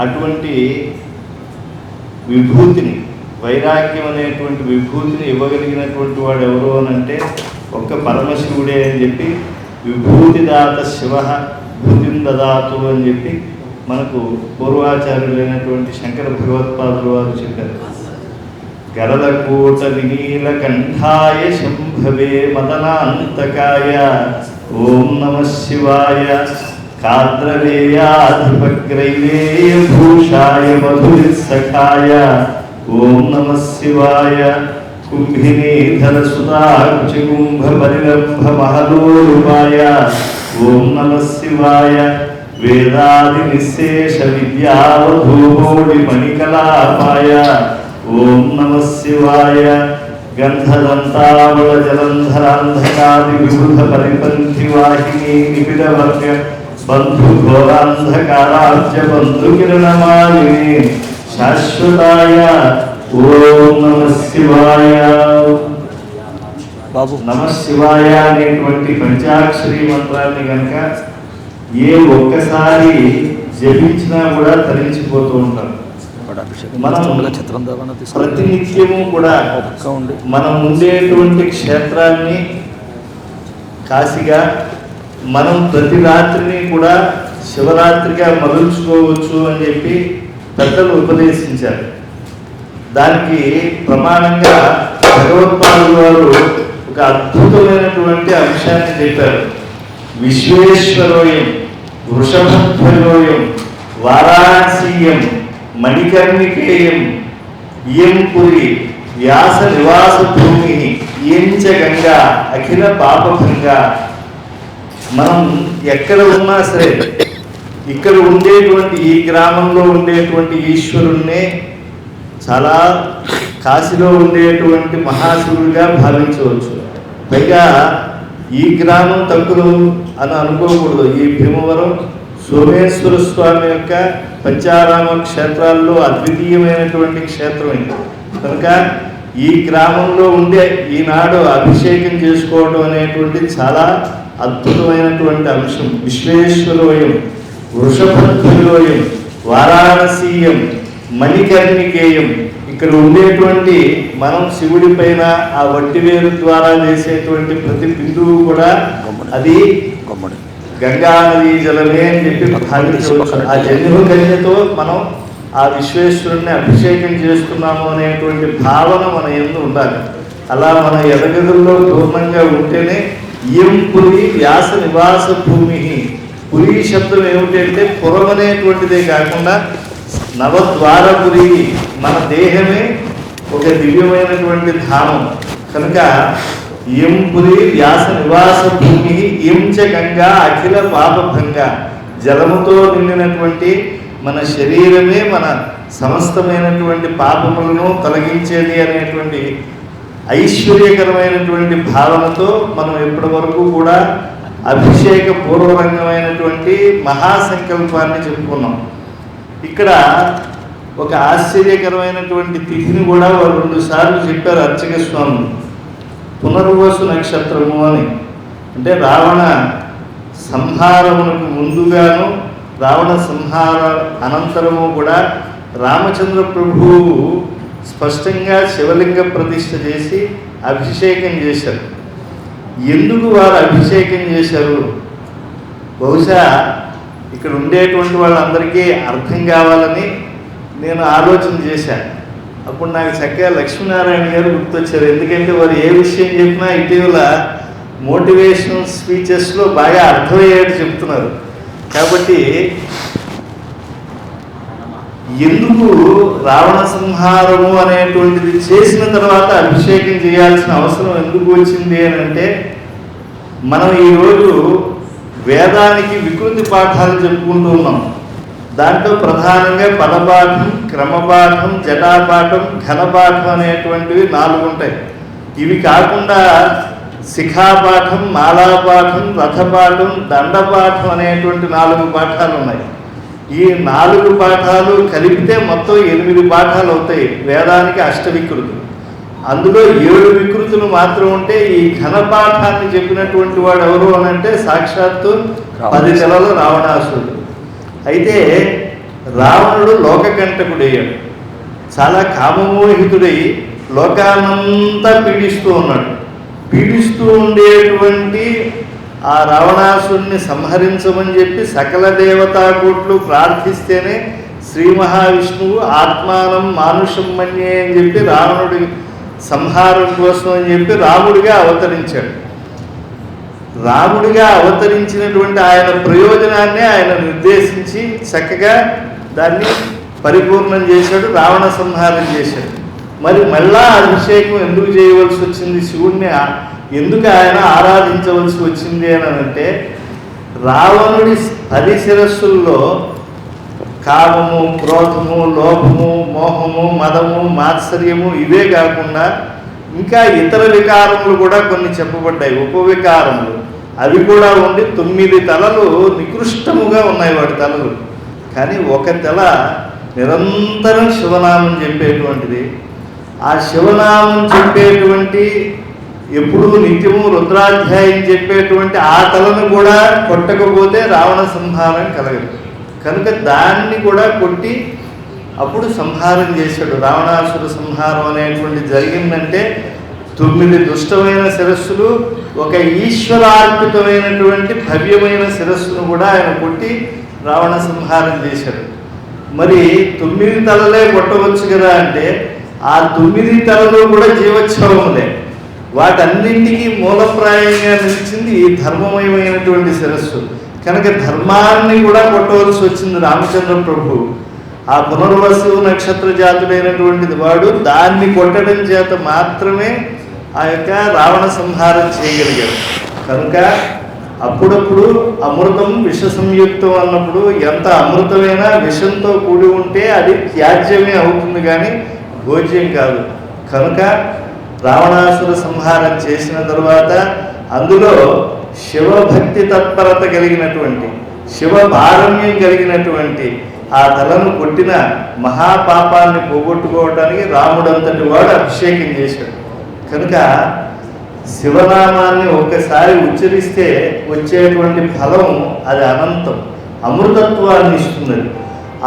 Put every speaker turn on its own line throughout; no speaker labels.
అటువంటి విభూతిని, వైరాగ్యం అనేటువంటి విభూతిని ఇవ్వగలిగినటువంటి వాడు ఎవరు అని అంటే ఒక్క పరమశివుడే అని చెప్పి విభూతిదాత శివ భూతిం దదాతు అని చెప్పి మనకు పూర్వాచార్యులైనటువంటి శంకర భగవత్పాదులు వారు చెప్పారు. గరళకూట వినీలకంఠాయ శంభవే మదనాంతకాయ ఓం నమః శివాయ కాద్రవేయాధిపగ్రైవేయ భూషాయ మధురిసఖాయ ఓం నమః శివాయ కుంభినీధరసుతాకుచకుంభ పరిరంభ మహలోరుపాయ ఓం నమః శివాయ వేదాది నిశేష విద్యావధూమౌళి మణికలాపాయ ఓం నమః శివాయ గంధదంతావళ జలంధరాంధకాది విబుధ పరిపంథి వాహిని నిబిడవర్గ బంధు ఘోరాంధకారాజ్య బంధు కిరణమాలిని శాశ్వతాయ ఓం నమః శివాయ. బాబు నమః శివాయ అనేటువంటి పంచాక్షరి మంత్రాన్ని కనుక ఏ ఒక్కసారి జపించినా కూడా తరించిపోతూ ఉంటారు. మనం ప్రతినిత్యము కూడా మనం ఉండేటువంటి క్షేత్రాన్ని కాశీగా మనం ప్రతి రాత్రిని కూడా శివరాత్రిగా మలుచుకోవచ్చు అని చెప్పి పెద్దలు ఉపదేశించారు. దానికి ప్రమాణంగా భగవత్పాదులు వారు ఒక అద్భుతమైనటువంటి అంశాన్ని చెప్పారు. విశ్వేశ్వరోయం వృషభధ్వయోయం వారాణసీయం మణికర్ణికేయం ఇయం పురి వ్యాస నివాస భూమి ఇయం చ గంగా అఖిల పాపభంగా. మనం ఎక్కడ ఉన్నా సరే ఇక్కడ ఉండేటువంటి ఈ గ్రామంలో ఉండేటువంటి ఈశ్వరుణ్ణే చాలా కాశీలో ఉండేటువంటి మహాశివుడిగా భావించవచ్చు. పైగా ఈ గ్రామం తక్కువ అని అనుకోకూడదు. ఈ భీమవరం సోమేశ్వర స్వామి యొక్క పంచారామ క్షేత్రాల్లో అద్వితీయమైనటువంటి క్షేత్రం ఇది. కనుక ఈ గ్రామంలో ఉండే ఈనాడు అభిషేకం చేసుకోవడం అనేటువంటి చాలా అద్భుతమైనటువంటి అంశం. విశ్వేశ్వరోయం వృషభధ్వయోయం వారాణసీయం మణికర్ణికేయం. ఇక్కడ ఉండేటువంటి మనం శివుడి పైన ఆ వట్టివేరు ద్వారా చేసేటువంటి ప్రతి బిందువు కూడా అది గంగా నదీ జలమే అని చెప్పి భావించవచ్చు. ఆ జన్మ కన్యతో మనం ఆ విశ్వేశ్వరుణ్ణి అభిషేకం చేస్తున్నాము అనేటువంటి భావన మన యందు ఉండాలి. అలా మన ఎదగదుల్లో పూర్ణంగా ఉంటేనే ఇయం పురి వ్యాస నివాస భూమి. పురి శబ్దం ఏమిటంటే పురం అనేటువంటిదే కాకుండా నవద్వారపురి, మన దేహమే ఒక దివ్యమైనటువంటి ధామం. కనుక ఇయం పురి వ్యాస నివాస భూమి ఇయం చ గంగా అఖిల పాపభంగా. జలముతో నిండినటువంటి మన శరీరమే మన సమస్తమైనటువంటి పాపములను తొలగించేది అనేటువంటి ఐశ్వర్యకరమైనటువంటి భావనతో మనం ఇప్పటి వరకు కూడా అభిషేక పూర్వరంగమైనటువంటి మహాసంకల్పాన్ని చెప్పుకున్నాం. ఇక్కడ ఒక ఆశ్చర్యకరమైనటువంటి తిథిని కూడా వారు 2 సార్లు చెప్పారు అర్చక స్వామి. పునర్వసు నక్షత్రము అని, అంటే రావణ సంహారమునకు ముందుగాను రావణ సంహార అనంతరము కూడా రామచంద్ర ప్రభువు స్పష్టంగా శివలింగ ప్రతిష్ఠ చేసి అభిషేకం చేశారు. ఎందుకు వారు అభిషేకం చేశారు? బహుశా ఇక్కడ ఉండేటువంటి వాళ్ళందరికీ అర్థం కావాలని నేను ఆలోచన చేశాను. అప్పుడు నాకు చక్కగా లక్ష్మీనారాయణ గారు గుర్తొచ్చారు. ఎందుకంటే వారు ఏ విషయం చెప్పినా ఇటీవల మోటివేషనల్ స్పీచెస్లో బాగా అర్థమయ్యేట్టు చెప్తున్నారు. కాబట్టి ఎందుకు రావణ సంహారము అనేటువంటిది చేసిన తర్వాత అభిషేకం చేయాల్సిన అవసరం ఎందుకు వచ్చింది అని అంటే, మనం ఈరోజు వేదానికి వికృతి పాఠాలు చెప్పుకుంటూ ఉన్నాం. దాంట్లో ప్రధానంగా పదపాఠం, క్రమపాఠం, జటాపాఠం, ఘనపాఠం అనేటువంటివి 4 ఉంటాయి. ఇవి కాకుండా శిఖాపాఠం, మాలాపాఠం, రథపాఠం, దండపాఠం అనేటువంటి 4 పాఠాలు ఉన్నాయి. ఈ 4 పాఠాలు కలిపితే మొత్తం 8 పాఠాలు అవుతాయి. వేదానికి అష్టవికృతులు, అందులో 7 వికృతులు మాత్రం ఉంటే ఈ ఘనపాఠాన్ని చెప్పినటువంటి వాడు ఎవరు అని అంటే సాక్షాత్తు 10 నెలల రావణాసురుడు. అయితే రావణుడు లోకకంటకుడయ్యాడు. చాలా కామమోహితుడై లోకానంతా పీడిస్తూ ఉన్నాడు. పీడిస్తూ ఉండేటువంటి ఆ రావణాసురుణ్ణి సంహరించమని చెప్పి సకల దేవతాకోట్లు ప్రార్థిస్తేనే శ్రీ మహావిష్ణువు ఆత్మానం మానుషం మన్యే అని చెప్పి రావణుడి సంహారం కోసం అని చెప్పి రాముడిగా అవతరించాడు. రాముడిగా అవతరించినటువంటి ఆయన ప్రయోజనాన్ని ఆయన నిర్దేశించి చక్కగా దాన్ని పరిపూర్ణం చేశాడు, రావణ సంహారం చేశాడు. మరి మళ్ళా అభిషేకం ఎందుకు చేయవలసి వచ్చింది, శివుణ్ణి ఎందుకు ఆయన ఆరాధించవలసి వచ్చింది అని అంటే, రావణుడి 10 శిరస్సుల్లో కామము, క్రోధము, లోభము, మోహము, మదము, మాత్సర్యము ఇవే కాకుండా ఇంకా ఇతర వికారములు కూడా కొన్ని చెప్పబడ్డాయి, ఉపవికారములు. అవి కూడా ఉండి 9 తలలు నికృష్టముగా ఉన్నాయి వాటి తలలు. కానీ ఒక తల నిరంతరం శివనామం చెప్పేటువంటిది. ఆ శివనామం చెప్పేటువంటి ఎప్పుడూ నిత్యము రుద్రాధ్యాయం చెప్పేటువంటి ఆ తలను కూడా కొట్టకపోతే రావణ సంహారం కలగదు. కనుక దాన్ని కూడా కొట్టి అప్పుడు సంహారం చేశాడు. రావణాసుర సంహారం అనేటువంటి జరిగిందంటే 9 దుష్టమైన శిరస్సులు, ఒక ఈశ్వరార్పితమైనటువంటి భవ్యమైన శిరస్సును కూడా ఆయన కొట్టి రావణ సంహారం చేశాడు. మరి 9 తలలే కొట్టవచ్చు కదా అంటే, ఆ 9 తలలు కూడా జీవోత్సవములే. వాటన్నింటికీ మూలప్రాయంగా నిలిచింది ఈ ధర్మమయమైనటువంటి శిరస్సు. కనుక ధర్మాన్ని కూడా కొట్టవలసి వచ్చింది రామచంద్ర ప్రభు. ఆ పునర్వసు నక్షత్ర జాతుడైనటువంటిది వాడు దాన్ని కొట్టడం చేత మాత్రమే ఆ యొక్క రావణ సంహారం చేయగలిగాడు. కనుక అప్పుడప్పుడు అమృతం విష సంయుక్తం అన్నప్పుడు ఎంత అమృతమైనా విషంతో కూడి ఉంటే అది త్యాజ్యమే అవుతుంది కానీ భోజ్యం కాదు. కనుక రావణాసుర సంహారం చేసిన తర్వాత అందులో శివభక్తి తత్పరత కలిగినటువంటి, శివ పారమ్యం కలిగినటువంటి ఆ తలను కొట్టిన మహాపాపాన్ని పోగొట్టుకోవడానికి రాముడంతటి వాడు అభిషేకం చేశాడు. కనుక శివనామాన్ని ఒక్కసారి ఉచ్చరిస్తే వచ్చేటువంటి ఫలం అది అనంతం, అమృతత్వాన్ని ఇస్తుంది.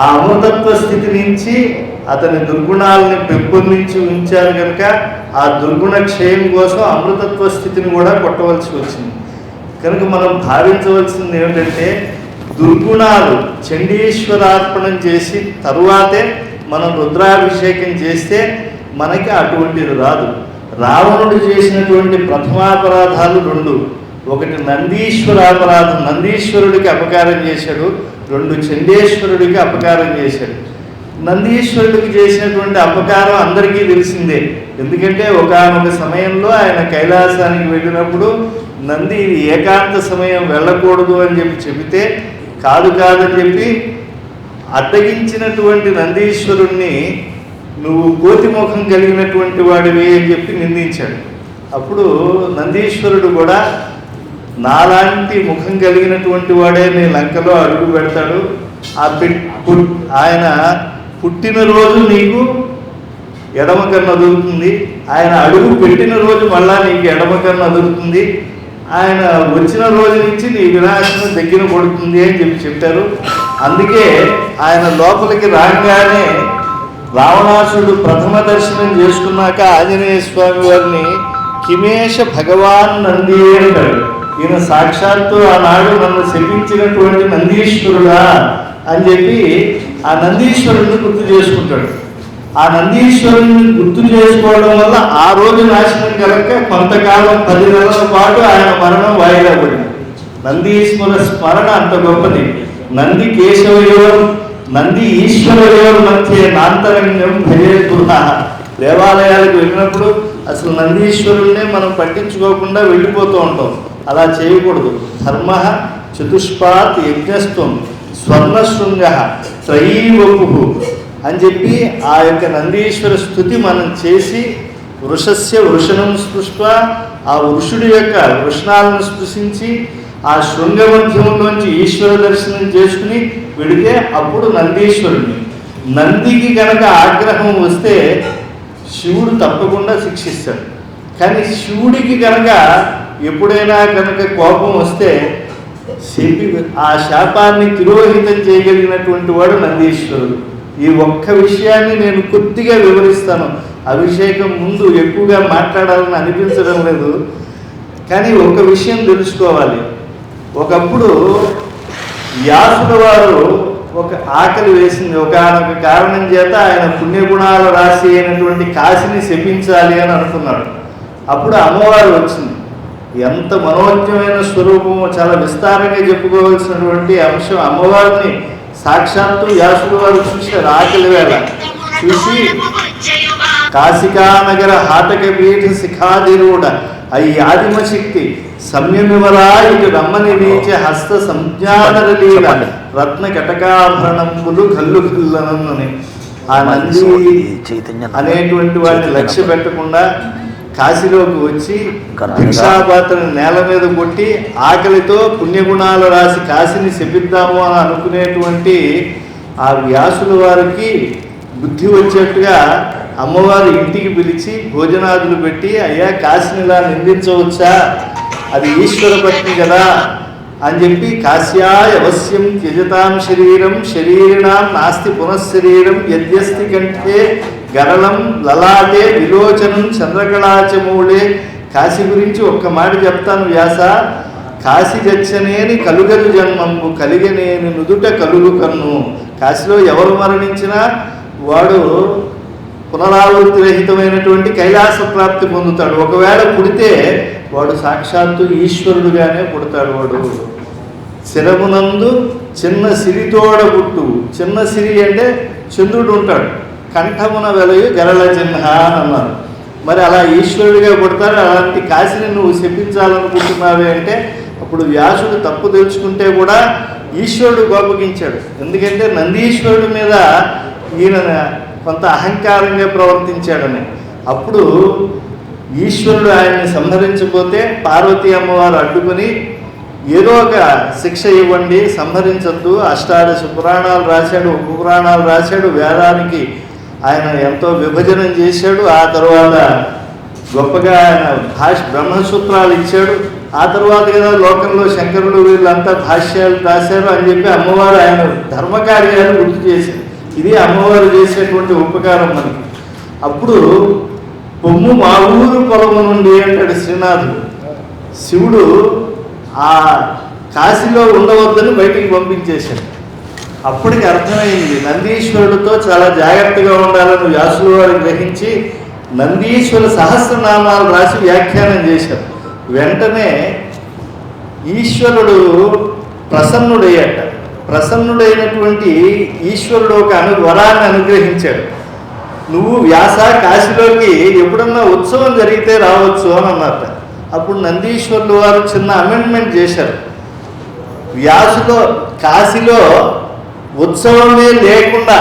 ఆ అమృతత్వ స్థితి నుంచి అతని దుర్గుణాలని పెంపొందించి ఉంచారు. కనుక ఆ దుర్గుణ క్షయం కోసం అమృతత్వ స్థితిని కూడా కొట్టవలసి వచ్చింది. కనుక మనం భావించవలసింది ఏమిటంటే, దుర్గుణాలు చండీశ్వరార్పణం చేసి తరువాతే మనం రుద్రాభిషేకం చేస్తే మనకి అటువంటిది రాదు. రావణుడు చేసినటువంటి ప్రథమాపరాధాలు 2. ఒకటి నందీశ్వరాపరాధం, నందీశ్వరుడికి అపకారం చేశాడు. 2 చండేశ్వరుడికి అపకారం చేశాడు. నందీశ్వరుడికి చేసినటువంటి అపకారం అందరికీ తెలిసిందే. ఎందుకంటే ఒకానొక సమయంలో ఆయన కైలాసానికి వెళ్ళినప్పుడు నంది ఇది ఏకాంత సమయం వెళ్ళకూడదు అని చెప్పి చెబితే కాదని చెప్పి అడ్డగించినటువంటి నందీశ్వరుణ్ణి నువ్వు కోతి ముఖం కలిగినటువంటి వాడివి అని చెప్పి నిందించాడు. అప్పుడు నందీశ్వరుడు కూడా నాలాంటి ముఖం కలిగినటువంటి వాడే నీ లంకలో అడుగు పెడతాడు, ఆయన పుట్టినరోజు నీకు ఎడమ కన్ను అదురుతుంది, ఆయన అడుగు పెట్టిన రోజు మళ్ళా నీకు ఎడమ కన్ను అదురుతుంది, ఆయన వచ్చిన రోజు నుంచి నీ వినాశనం దగ్గర పడుతుంది అని చెప్పి చెప్పారు. అందుకే ఆయన లోపలికి రాగానే రావణాసుడు ప్రథమ దర్శనం చేసుకున్నాక ఆంజనేయ స్వామి వారిని కిమేష భగవాన్ నంది అంటాడు. ఈయన సాక్షాత్తు ఆనాడు నన్ను శపించినటువంటి నందీశ్వరుడా అని చెప్పి ఆ నందీశ్వరుడిని గుర్తు చేసుకుంటాడు. ఆ నందీశ్వరుని గుర్తు చేసుకోవడం వల్ల ఆ రోజు నాశనం కనుక కొంతకాలం 10 నెలల పాటు ఆయన మరణం వాయిదా పడింది. నందీశ్వర స్మరణ అంత గొప్పది. నంది కేశవయోర్ నంది ఈశ్వరయోర్ మధ్య నాంతరంగం భజే గృహ. దేవాలయాలకు వెళ్ళినప్పుడు అసలు నందీశ్వరుణ్ణే మనం పట్టించుకోకుండా వెళ్ళిపోతూ ఉంటాం. అలా చేయకూడదు. ధర్మ చతుష్పాత్ యజ్ఞస్త్వం స్వర్ణశృంగ త్రయీవపు అని చెప్పి ఆ యొక్క నందీశ్వర స్థుతి మనం చేసి వృషస్య వృషణం స్పృష్ట, ఆ వృషుడి యొక్క వృషణాలను స్పృశించి ఆ శృంగ మధ్యంలోంచి ఈశ్వర దర్శనం చేసుకుని వెడితే అప్పుడు నందీశ్వరుడిని. నందికి కనుక ఆగ్రహం వస్తే శివుడు తప్పకుండా శిక్షిస్తాడు. కానీ శివుడికి కనుక ఎప్పుడైనా కనుక కోపం వస్తే ఆ శాపాన్ని తిరోహితం చేయగలిగినటువంటి వాడు నందీశ్వరుడు. ఈ ఒక్క విషయాన్ని నేను కొద్దిగా వివరిస్తాను. అభిషేకం ముందు ఎక్కువగా మాట్లాడాలని అనిపించడం లేదు, కానీ ఒక విషయం తెలుసుకోవాలి. ఒకప్పుడు వ్యాసుల వారు ఒక ఆకలి వేసింది. ఒకనొక కారణం చేత ఆయన పుణ్యగుణాల రాశి అయినటువంటి కాశీని శపించాలి అని అనుకున్నాడు. అప్పుడు అమ్మవారు వచ్చింది. ఎంత మనోజ్ఞమైన స్వరూపమో, చాలా విస్తారంగా చెప్పుకోవాల్సినటువంటి అంశం. అమ్మవారిని సాక్షాత్తు వ్యాసుల వారు చూశారు ఆకలి వేళ. చూసి కాశికానగర హాటక పీఠ శిఖాదిరూఢ అయి ఆదిమశక్తి సంయమివరా ఇటు రమ్మని వీచ హస్త సంజ్ఞానరలీల రత్న కటకాభరణములు కల్లు కల్లనని. ఆ నంది అనేటువంటి వాడిని లక్ష్య పెట్టకుండా కాశీలోకి వచ్చి భిక్షాపాత్రని నేల మీద కొట్టి ఆకలితో పుణ్యగుణాలు రాసి కాశీని శపిద్దాము అని అనుకునేటువంటి ఆ వ్యాసుల వారికి బుద్ధి వచ్చేట్టుగా అమ్మవారు ఇంటికి పిలిచి భోజనాదులు పెట్టి, అయ్యా కాశీని ఇలా నిందించవచ్చా, అది ఈశ్వర పత్ని కదా అని చెప్పి, కాశ్యాయ అవశ్యం త్యజతాం శరీరం శరీరిణాం నాస్తి పునఃశరీరం యద్యస్తి కంఠే గరళం లలాటే విలోచనం చంద్రకళాచమూళే. కాశీ గురించి ఒక్క మాట చెప్తాను వ్యాస. కాశీ జచ్చనేని కలుగలు జన్మంబు కలిగనేని నుదుట కలుగు కన్ను. కాశీలో ఎవరు మరణించినా వాడు పునరావృత్తి రహితమైనటువంటి కైలాస ప్రాప్తి పొందుతాడు. ఒకవేళ పుడితే వాడు సాక్షాత్తు ఈశ్వరుడుగానే పుడతాడు. వాడు శిరమునందు చిన్న సిరితోడ పుట్టు. చిన్న సిరి అంటే చంద్రుడు ఉంటాడు, కంఠమున వెలయు గరళ చిహ్న అని అన్నారు. మరి అలా ఈశ్వరుడిగా పుడతారు. అలాంటి కాశీని నువ్వు శపించాలనుకుంటున్నావే అంటే అప్పుడు వ్యాసుడు తప్పు తెలుసుకుంటే కూడా ఈశ్వరుడు కోపగించాడు. ఎందుకంటే నందీశ్వరుడి మీద ఈయన కొంత అహంకారంగా ప్రవర్తించాడని. అప్పుడు ఈశ్వరుడు ఆయన్ని సంహరించకపోతే పార్వతీ అమ్మవారు అడ్డుకుని ఏదో ఒక శిక్ష ఇవ్వండి, సంహరించద్దు. అష్టాదశ పురాణాలు రాశాడు, ఉపపురాణాలు రాశాడు, వేదానికి ఆయన ఎంతో విభజనం చేశాడు. ఆ తర్వాత గొప్పగా ఆయన బ్రహ్మసూత్రాలు ఇచ్చాడు. ఆ తర్వాత కదా లోకంలో శంకరులు వీళ్ళంతా భాష్యాలు రాశారు అని చెప్పి అమ్మవారు ఆయన ధర్మకార్యాలు గుర్తు చేశారు. ఇది అమ్మవారు చేసేటువంటి ఉపకారం మనకి. అప్పుడు పొమ్ము మా ఊరు పొలము నుండి అంటాడు శ్రీనాథుడు. శివుడు ఆ కాశీలో ఉండవద్దని బయటికి పంపించేశాడు. అప్పటికి అర్థమైంది నందీశ్వరుడితో చాలా జాగ్రత్తగా ఉండాలని వ్యాసుల వారు గ్రహించి నందీశ్వర సహస్రనామాలు రాసి వ్యాఖ్యానం చేశారు. వెంటనే ఈశ్వరుడు ప్రసన్నుడయ్యాట. ప్రసన్నుడైనటువంటి ఈశ్వరుడు ఒక వరాన్ని అనుగ్రహించాడు. నువ్వు వ్యాస కాశీలోకి ఎప్పుడన్నా ఉత్సవం జరిగితే రావచ్చు అని అన్నమాట. అప్పుడు నందీశ్వరులు వారు చిన్న అమెండ్మెంట్ చేశారు. వ్యాసులో కాశీలో ఉత్సవమే లేకుండా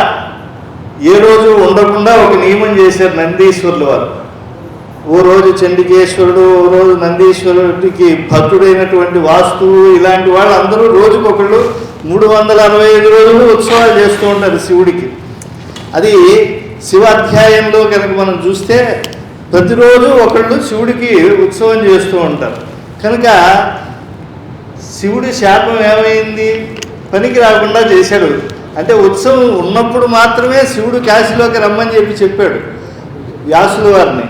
ఏ రోజు ఉండకుండా ఒక నియమం చేశారు నందీశ్వరులు వారు. ఓ రోజు చండికేశ్వరుడు, ఓ రోజు నందీశ్వరుడికి భక్తుడైనటువంటి వాస్తువు, ఇలాంటి వాళ్ళు అందరూ రోజుకొకళ్ళు 365 రోజులు ఉత్సవాలు చేస్తూ ఉంటారు శివుడికి. అది శివాధ్యాయంలో కనుక మనం చూస్తే ప్రతిరోజు ఒకళ్ళు శివుడికి ఉత్సవం చేస్తూ ఉంటారు. కనుక శివుడి శాపం ఏమైంది, పనికి రాకుండా చేశాడు. అంటే ఉత్సవం ఉన్నప్పుడు మాత్రమే శివుడు కాశీలోకి రమ్మని చెప్పాడు వ్యాసుల వారిని.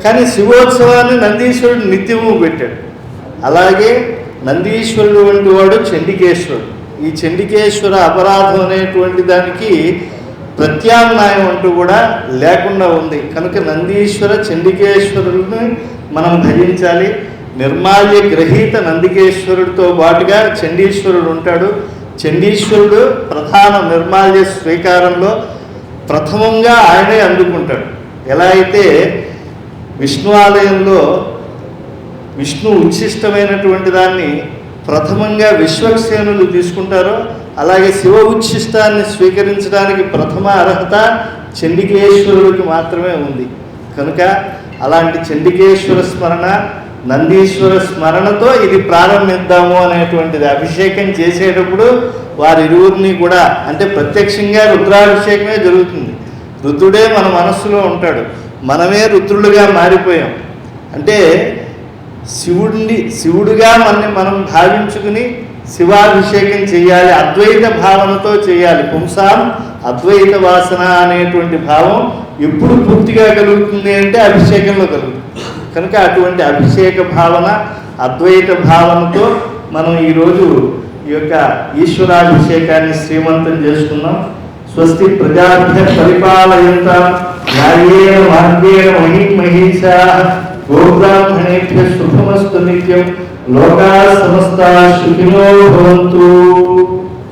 కానీ శివోత్సవాన్ని నందీశ్వరుడు నిత్యము పెట్టాడు. అలాగే నందీశ్వరుడు వంటి వాడు చండికేశ్వరుడు. ఈ చండికేశ్వర అపరాధం అనేటువంటి దానికి ప్రత్యామ్నాయం అంటూ కూడా లేకుండా ఉంది. కనుక నందీశ్వర చండికేశ్వరుడిని మనం భజించాలి. నిర్మాల్య గ్రహీత నందికేశ్వరుడితో పాటుగా చండీశ్వరుడు ఉంటాడు. చండీశ్వరుడు ప్రధాన నిర్మాల్య స్వీకారంలో ప్రథమంగా ఆయనే అందుకుంటాడు. ఎలా అయితే విష్ణు ఆలయంలో విష్ణు ఉచ్ఛిష్టమైనటువంటి దాన్ని ప్రథమంగా విశ్వక్సేనులు తీసుకుంటారో, అలాగే శివ ఉచ్ఛిష్టాన్ని స్వీకరించడానికి ప్రథమ అర్హత చండికేశ్వరుడికి మాత్రమే ఉంది. కనుక అలాంటి చండికేశ్వర స్మరణ, నందీశ్వర స్మరణతో ఇది ప్రారంభిద్దాము అనేటువంటిది. అభిషేకం చేసేటప్పుడు వారిరువురిని కూడా, అంటే ప్రత్యక్షంగా రుద్రాభిషేకమే జరుగుతుంది. రుద్రుడే మన మనస్సులో ఉంటాడు, మనమే రుద్రులుగా మారిపోయాం. అంటే శివుడిగా మనం భావించుకుని శివాభిషేకం చేయాలి, అద్వైత భావనతో చేయాలి. పుంసాం అద్వైత వాసన అనేటువంటి భావం ఎప్పుడు పూర్తిగా కలుగుతుంది అంటే అభిషేకంలో కలుగుతుంది. కనుక అటువంటి అభిషేక భావన, అద్వైత భావనతో మనం ఈరోజు ఈ యొక్క ఈశ్వరాభిషేకాన్ని శ్రీమంతం చేసుకున్నాం. స్వస్తి ప్రజాభ్య పరిపాలయంతాం న్యాయేన మార్గేణ మహిమహీషాః గోబ్రాహ్మణేభ్యః శుభమస్తు నిత్యం. లోకాః సమస్తాః సుఖినో భవంతు.